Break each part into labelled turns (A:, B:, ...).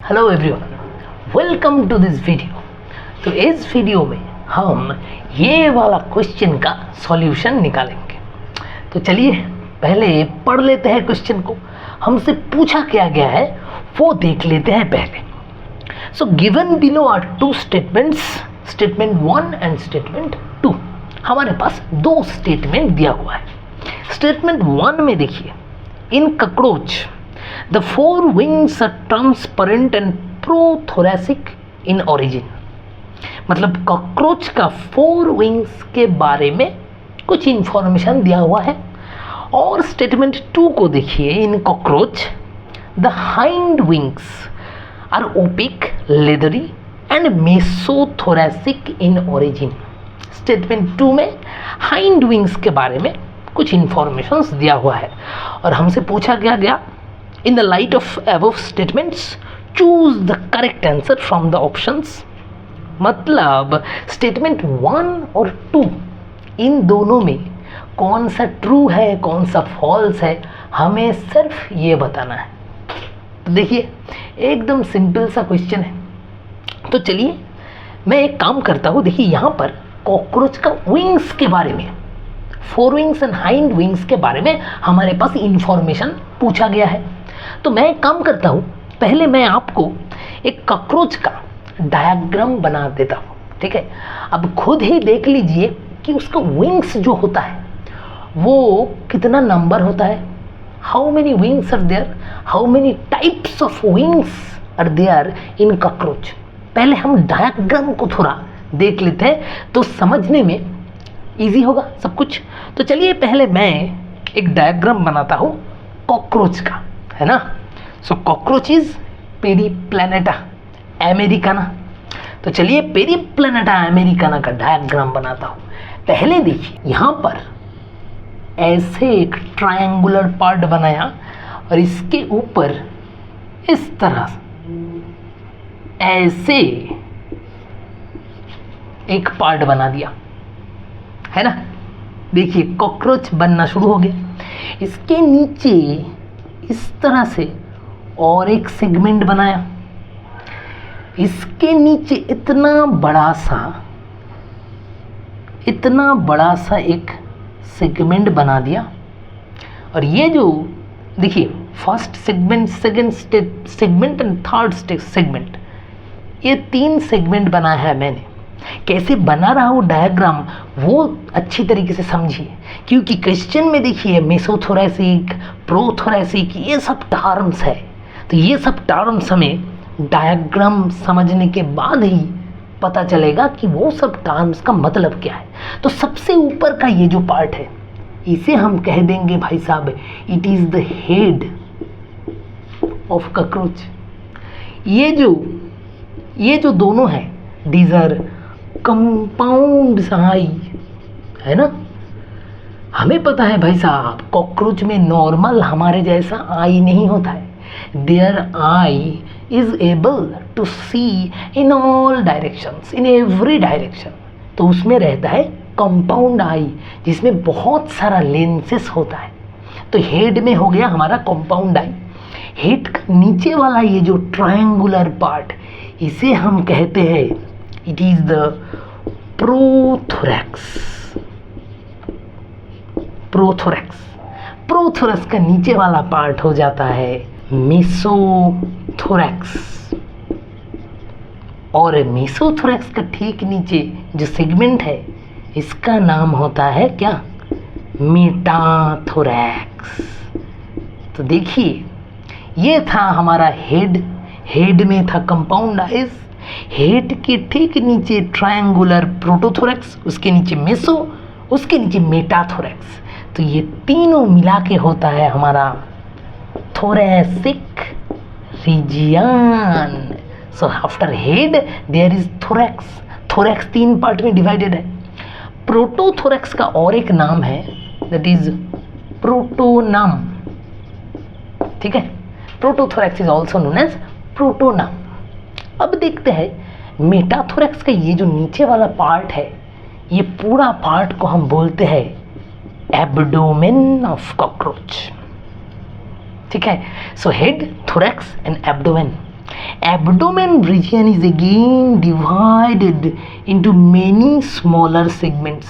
A: Hello everyone, welcome to this video. तो इस video में हम ये वाला क्वेश्चन का सॉल्यूशन निकालेंगे। तो चलिए पहले पढ़ लेते हैं क्वेश्चन को। हमसे पूछा क्या गया है वो देख लेते हैं पहले। So given below are two statements, statement 1 and statement 2। हमारे पास दो स्टेटमेंट दिया हुआ है। स्टेटमेंट 1 में देखिए, in cockroach the four wings are transparent and prothoracic in origin। मतलब कॉकरोच का 4 विंग्स के बारे में कुछ इंफॉर्मेशन दिया हुआ है। और स्टेटमेंट 2 को देखिए, in cockroach the hind wings are opaque, leathery and mesothoracic in origin. Statement 2 में हाइंड विंग्स के बारे में कुछ इंफॉर्मेशन दिया हुआ है और हमसे पूछा गया in the light of above statements choose the correct answer from the options। मतलब स्टेटमेंट 1 और 2 इन दोनों में कौन सा ट्रू है कौन सा फॉल्स है, हमें सिर्फ ये बताना है। तो देखिए एकदम सिंपल सा क्वेश्चन है। तो चलिए मैं एक काम करता हूँ। देखिए यहाँ पर कॉकरोच का विंग्स के बारे में, 4 विंग्स एंड हाइंड विंग्स के बारे में हमारे पास इंफॉर्मेशन पूछा गया है। तो मैं एक काम करता हूँ, पहले मैं आपको एक कॉकरोच का डायग्राम बना देता हूँ, ठीक है। अब खुद ही देख लीजिए कि उसका विंग्स जो होता है वो कितना नंबर होता है। How many wings are there, how many types of wings are there in cockroach. पहले हम डायग्राम को थोड़ा देख लेते हैं तो समझने में ईजी होगा सब कुछ। तो चलिए पहले मैं एक डायग्राम बनाता हूँ कॉकरोच का, है ना। सो कॉकरोच इज पेरीप्लैनेटा अमेरिकाना। तो चलिए पेरीप्लैनेटा अमेरिकाना का डायग्राम बनाता हूँ। पहले देखिए यहाँ पर ऐसे एक ट्रायंगुलर पार्ट बनाया और इसके ऊपर इस तरह ऐसे एक पार्ट बना दिया, है ना। देखिए कॉकरोच बनना शुरू हो गया। इसके नीचे इस तरह से और एक सेगमेंट बनाया, इसके नीचे इतना बड़ा सा एक सेगमेंट बना दिया। और ये जो देखिए first segment, second segment and third segment, ये 3 सेगमेंट बनाया है मैंने। कैसे बना रहा हूँ डायग्राम वो अच्छी तरीके से समझिए, क्योंकि क्वेश्चन में देखिए मेसोथोरेसिक, प्रोथोरेसिक ये सब टर्म्स है। तो ये सब टर्म्स हमें डायग्राम समझने के बाद ही पता चलेगा कि वो सब टर्म्स का मतलब क्या है। तो सबसे ऊपर का ये जो पार्ट है इसे हम कह देंगे भाई साहब, it is the head of cockroach. ये जो दोनों हैं दीज आर कंपाउंड आई, है ना। हमें पता है भाई साहब कॉकरोच में नॉर्मल हमारे जैसा आई नहीं होता है। There eye is able to see in all directions, in every direction. तो उसमें रहता है कंपाउंड आई जिसमें बहुत सारा लेंसेस होता है। तो हेड में हो गया हमारा कंपाउंड आई। हेड का नीचे वाला ये जो ट्रायंगुलर पार्ट, इसे हम कहते हैं it is the prothorax. Prothorax का नीचे वाला पार्ट हो जाता है मेसोथोरैक्स। और मेसोथोरैक्स का ठीक नीचे जो सेगमेंट है इसका नाम होता है क्या, मेटाथोरैक्स। तो देखिए ये था हमारा हेड में था कंपाउंड आइज, हेड के ठीक नीचे ट्रायंगुलर प्रोटोथोरैक्स, उसके नीचे मेसो, उसके नीचे मेटाथोरैक्स। तो ये तीनों मिला के होता है हमारा thoracic region. So after head there is thorax. Thorax 3 part में डिवाइडेड है। प्रोटोथोरैक्स का और एक नाम है दैट इज प्रोटोनम, ठीक है। प्रोटोथोरैक्स इज ऑल्सो नोन एज प्रोटोनम। अब देखते हैं मेटाथोरैक्स का ये जो नीचे वाला पार्ट है, ये पूरा पार्ट को हम बोलते हैं एब्डोमेन ऑफ कॉकरोच, ठीक है। So head, thorax and abdomen Abdomen region is again divided into many smaller segments.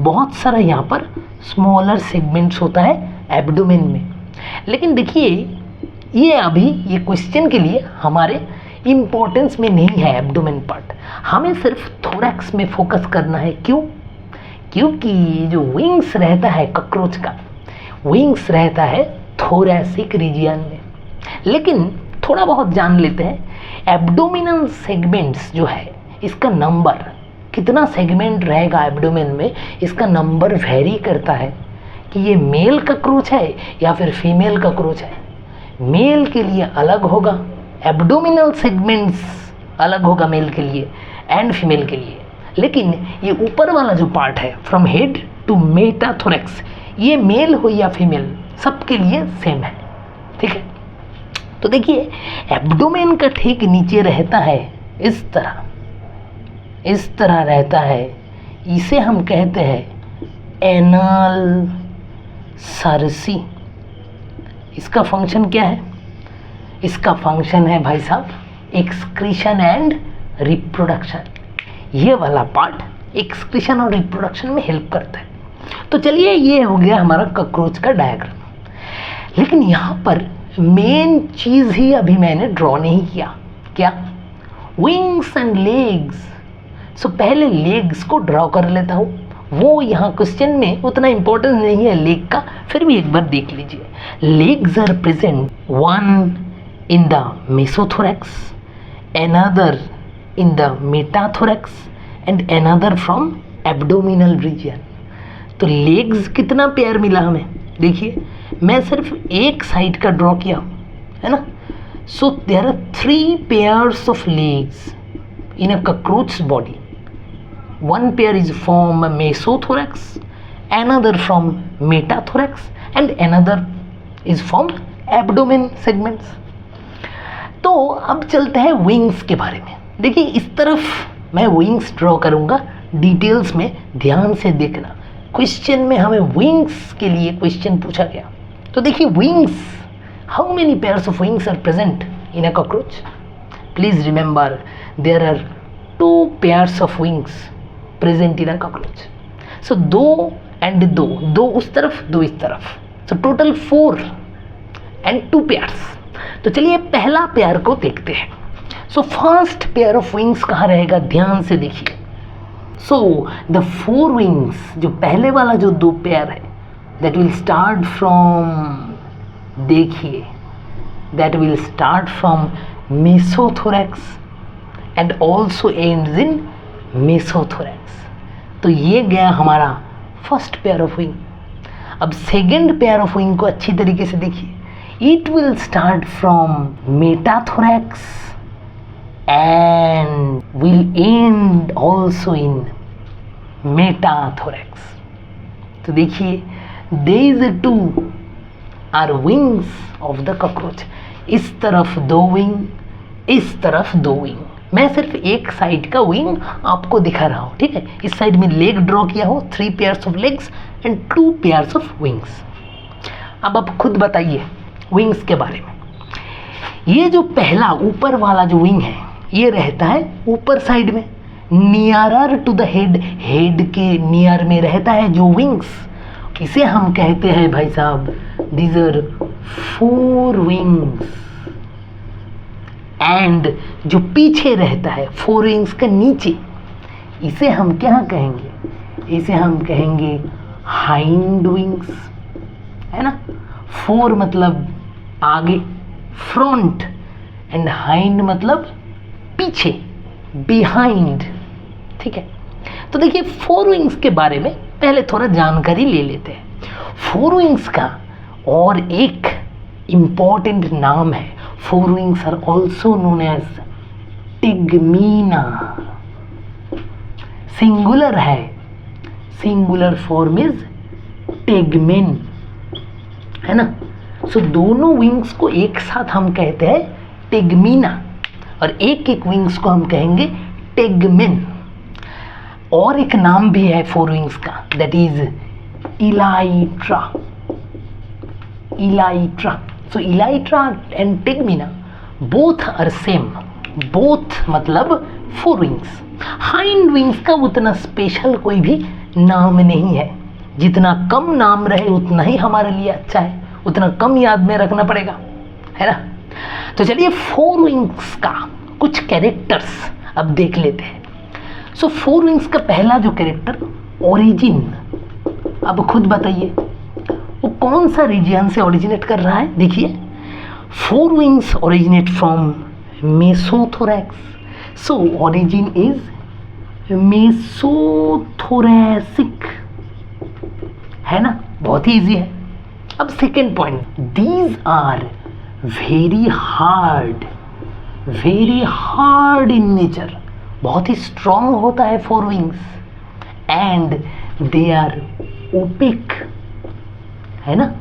A: बहुत सारा यहाँ पर स्मॉलर सेगमेंट्स होता है एब्डोमेन में। लेकिन देखिए ये क्वेश्चन के लिए हमारे इम्पोर्टेंस में नहीं है एब्डोमेन पार्ट, हमें सिर्फ थोरैक्स में फोकस करना है। क्यों? क्योंकि जो विंग्स रहता है कॉकरोच का, विंग्स रहता है थोरैसिक रीजियन में। लेकिन थोड़ा बहुत जान लेते हैं एब्डोमिनल सेगमेंट्स जो है इसका नंबर, कितना सेगमेंट रहेगा एब्डोमेन में, इसका नंबर वेरी करता है कि ये मेल कॉकरोच है या फिर फीमेल कॉकरोच है। मेल के लिए अलग होगा, एब्डोमिनल सेगमेंट्स अलग होगा मेल के लिए एंड फीमेल के लिए। लेकिन ये ऊपर वाला जो पार्ट है फ्रॉम हेड टू मेटाथोरैक्स, ये मेल हो या फीमेल सबके लिए सेम है। ठीक है, तो देखिए एब्डोमेन का ठीक नीचे रहता है इस तरह रहता है, इसे हम कहते हैं एनल सरसी। इसका फंक्शन क्या है? इसका फंक्शन है भाई साहब एक्सक्रीशन एंड रिप्रोडक्शन। ये वाला पार्ट एक्सक्रीशन और रिप्रोडक्शन में हेल्प करता है। तो चलिए ये हो गया हमारा कॉकरोच का डायग्राम। लेकिन यहाँ पर मेन चीज़ ही अभी मैंने ड्रॉ नहीं किया। क्या? Wings and legs. सो पहले लेग्स को ड्रॉ कर लेता हूँ, वो यहाँ क्वेश्चन में उतना इम्पोर्टेंस नहीं है लेग का, फिर भी एक बार देख लीजिए। Legs are present one in the mesothorax, another in the metathorax and another from abdominal region. तो लेग्स कितना पेयर मिला हमें? देखिए मैं सिर्फ एक साइड का ड्रॉ किया हूँ, है ना। So there are 3 pairs of legs in a cockroach body. One pair is from mesothorax, another from metathorax and another is from abdomen segments. तो अब चलते हैं विंग्स के बारे में। देखिए इस तरफ मैं विंग्स ड्रॉ करूँगा, डिटेल्स में ध्यान से देखना। क्वेश्चन में हमें विंग्स के लिए क्वेश्चन पूछा गया। तो देखिए wings, how many pairs of wings are present in a cockroach? Please remember there are 2 pairs of wings present in a cockroach. So 2 and 2 उस तरफ 2 इस तरफ, सो टोटल 4 एंड 2 पेयर्स। तो चलिए पहला पेयर को देखते हैं। So first pair of wings कहाँ रहेगा? ध्यान से देखिए। सो द 4 विंग्स, जो पहले वाला जो 2 पेयर है, दैट विल स्टार्ट फ्रॉम, देखिए that will start from mesothorax and also ends in mesothorax. तो ये गया हमारा फर्स्ट पेयर ऑफ विंग। अब सेकेंड पेयर ऑफ विंग को अच्छी तरीके से देखिए। It will start from metathorax and will end also in metathorax. तो देखिए these 2 are wings of the cockroach. इस तरफ 2 विंग, इस तरफ 2 विंग। मैं सिर्फ एक साइड का विंग आपको दिखा रहा हूँ, ठीक है। इस साइड में लेग ड्रॉ किया हो, 3 pairs of legs and 2 pairs of wings. अब आप खुद बताइए विंग्स के बारे में। ये जो पहला ऊपर वाला जो विंग है, ये रहता है ऊपर साइड में, nearer to the head, head के नियर में रहता है जो विंग्स, इसे हम कहते हैं भाई साहब दीज आर 4 विंग्स। एंड जो पीछे रहता है 4 विंग्स के नीचे, इसे हम क्या कहेंगे? इसे हम कहेंगे हाइंड विंग्स, है ना। 4 मतलब आगे, फ्रंट, एंड हाइंड मतलब पीछे, बिहाइंड, ठीक है। तो देखिए 4 विंग्स के बारे में पहले थोड़ा जानकारी ले लेते हैं। 4 विंग्स का और एक इम्पॉर्टेंट नाम है, 4 wings are also known as tegmina. Singular है, सिंगुलर फॉर्म इज टिग्मेन, है ना। सो दोनों विंग्स को एक साथ हम कहते हैं टिग्मीना, और एक एक विंग्स को हम कहेंगे टिग्मेन। और एक नाम भी है 4 विंग्स का, that is elytra. Elytra. So elytra and tegmina both are same, both मतलब फोर विंग्स। हाइंड विंग्स का उतना स्पेशल कोई भी नाम नहीं है, जितना कम नाम रहे उतना ही हमारे लिए अच्छा है, उतना कम याद में रखना पड़ेगा, है ना। तो चलिए फोर विंग्स का कुछ कैरेक्टर्स अब देख लेते हैं। सो फोर विंग्स का पहला जो कैरेक्टर ओरिजिन, अब खुद बताइए वो कौन सा रीजन से ओरिजिनेट कर रहा है। देखिए fore wings originate from mesothorax, so origin is mesothoracic, है ना, बहुत ही इजी है। अब second point, these are very hard in nature, बहुत ही स्ट्रॉन्ग होता है fore wings, and they are opaque, है ना,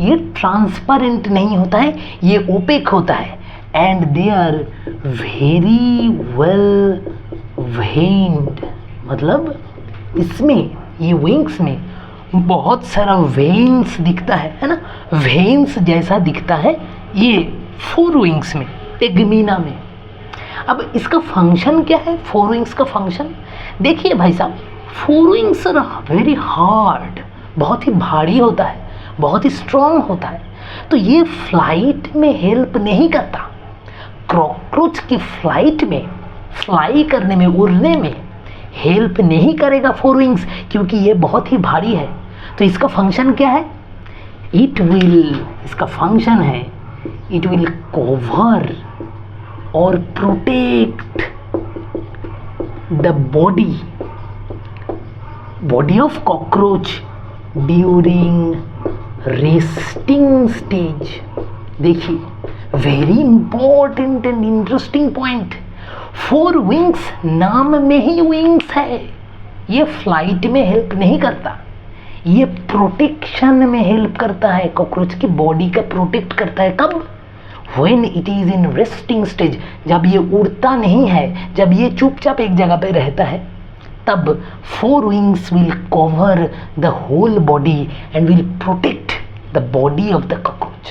A: ये ट्रांसपेरेंट नहीं होता है, ये ओपेक होता है, and they are very well veined, मतलब इसमें ये विंग्स में बहुत सारा वेन्स दिखता है ना, वेन्स जैसा दिखता है ये फोर विंग्स में, टेगमीना में। अब इसका फंक्शन क्या है, फोर विंग्स का फंक्शन देखिए भाई साहब, forewings are very hard, बहुत ही भारी होता है, बहुत ही स्ट्रॉन्ग होता है, तो ये फ्लाइट में हेल्प नहीं करता। कॉकरोच की फ्लाइट में, फ्लाई करने में, उड़ने में हेल्प नहीं करेगा फोर विंग्स, क्योंकि ये बहुत ही भारी है। तो इसका फंक्शन क्या है, इसका फंक्शन है इट विल कवर और protect the body of cockroach during resting stage. देखिए very important and interesting point, fore wings नाम में ही विंग्स है, ये फ्लाइट में हेल्प नहीं करता, ये प्रोटेक्शन में हेल्प करता है, कॉकरोच की बॉडी का प्रोटेक्ट करता है। कब, when it is in resting stage, जब ये उड़ता नहीं है, जब ये चुपचाप एक जगह पे रहता है, तब forewings will cover the whole body and will protect the body of the cockroach.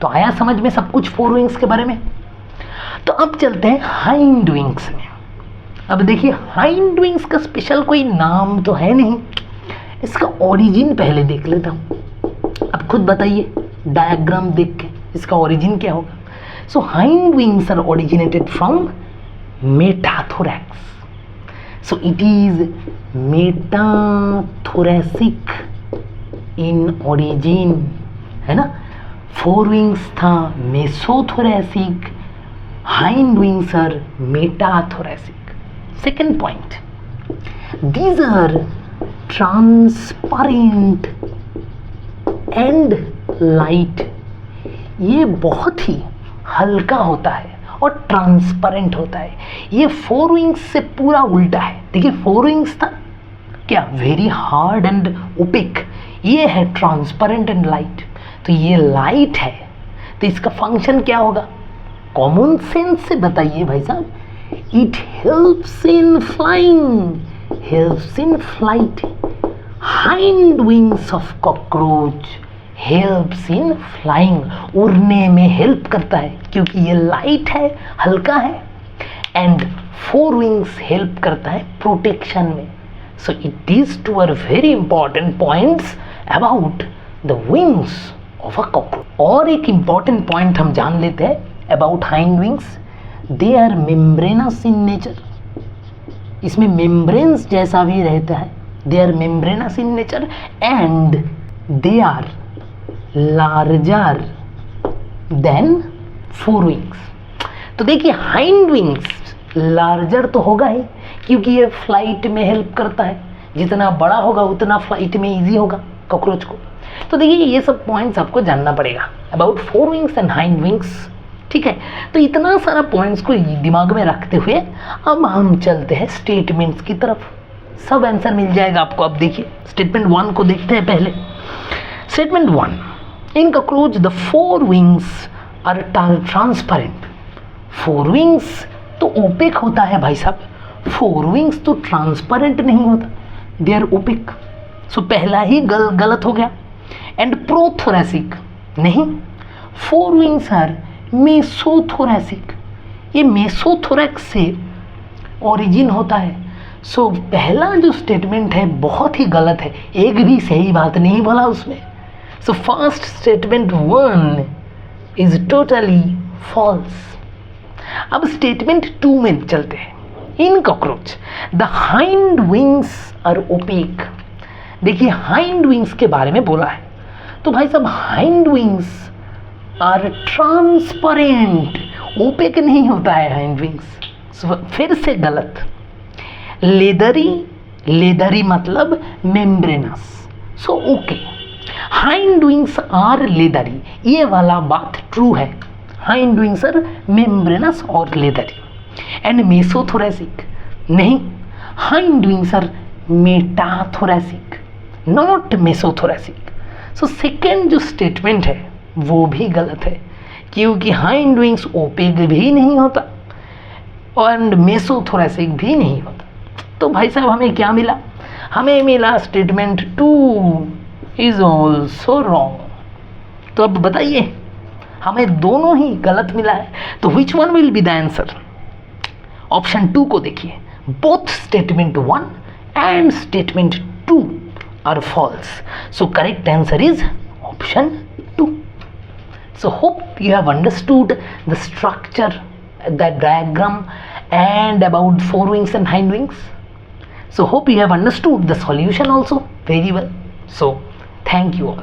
A: तो आया समझ में सब कुछ फोर विंग्स के बारे में। तो अब चलते हैं हाइंड विंग्स में। अब देखिए हाइंड विंग्स का स्पेशल कोई नाम तो है नहीं, इसका ओरिजिन पहले देख लेता हूँ। अब खुद बताइए डायग्राम देख के इसका ओरिजिन क्या होगा। So hind wings are originated from metathorax, so it is metathoracic in origin, है ना। फोर विंग्स था mesothoracic, hind wings are metathoracic. Second point, these are transparent and light, ये बहुत ही हल्का होता है और ट्रांसपेरेंट होता है। ये फोर विंग्स से पूरा उल्टा है। देखिए फोर विंग्स था क्या, वेरी हार्ड एंड ओपेक, ये है ट्रांसपेरेंट एंड लाइट। तो ये लाइट है, तो इसका फंक्शन क्या होगा, कॉमन सेंस से बताइए भाई साहब। It helps in flying, helps in flight. Hind wings of cockroach helps in flying, उड़ने में हेल्प करता है क्योंकि ये लाइट है, हल्का है, एंड फोर विंग्स हेल्प करता है प्रोटेक्शन में। So it is two are very important points about the wings of a cockroach. और एक इंपॉर्टेंट पॉइंट हम जान लेते हैं about hind wings, they are membranous in nature, इसमें मेम्ब्रेन्स जैसा भी रहता है, they are membranous in nature and they are larger than forewings. तो देखिए हाइंड विंग्स लार्जर तो होगा ही क्योंकि ये फ्लाइट में हेल्प करता है, जितना बड़ा होगा उतना फ्लाइट में इजी होगा कॉकरोच को। तो देखिए ये सब पॉइंट्स आपको जानना पड़ेगा about four wings and hind wings, ठीक है। तो इतना सारा पॉइंट्स को दिमाग में रखते हुए अब हम चलते हैं स्टेटमेंट्स की तरफ, सब आंसर मिल जाएगा आपको। अब देखिए स्टेटमेंट 1 को देखते हैं पहले। Statement 1, in cockroach the forewings are transparent. Forewings तो ओपेक होता है भाई साहब, फोर विंग्स तो ट्रांसपेरेंट नहीं होता, दे आर ओपेक। सो पहला ही गलत हो गया। एंड प्रोथोरैसिक नहीं, फोर विंग्स आर मेसोथोरैसिक, ये मेसोथोरैक्स से ओरिजिन होता है। सो पहला जो स्टेटमेंट है बहुत ही गलत है, एक भी सही बात नहीं बोला उसमें। So first statement 1 is totally false. अब स्टेटमेंट 2 में चलते हैं। In cockroach the hind wings are opaque. देखिए हाइंड विंग्स के बारे में बोला है, तो भाई साहब hind wings are transparent, opaque नहीं होता है हाइंड विंग्स। फिर से गलत। लेदरी, लेदरी मतलब membranous. So okay, hind wings are leathery, ये वाला बात ट्रू है। हाइंड विंग्स आर मेम्ब्रेनस और लेदरी। एंड मेसोथोरैसिक नहीं, hind wings are metathoracic not mesothoracic. So second जो स्टेटमेंट है वो भी गलत है, क्योंकि हाइंड विंग्स ओपेक भी नहीं होता और मेसोथोरैसिक भी नहीं होता। तो भाई साहब हमें क्या मिला? हमें मिला स्टेटमेंट 2 इज ऑल्सो रॉन्ग। तो अब बताइए, हमें दोनों ही गलत मिला है, तो which one will be the answer? Option 2 को देखिए, both statement 1 and statement 2 are false. So correct answer is option 2. So hope you have understood the structure, the diagram and about forewings and hindwings. So hope you have understood the solution also very well. So thank you all.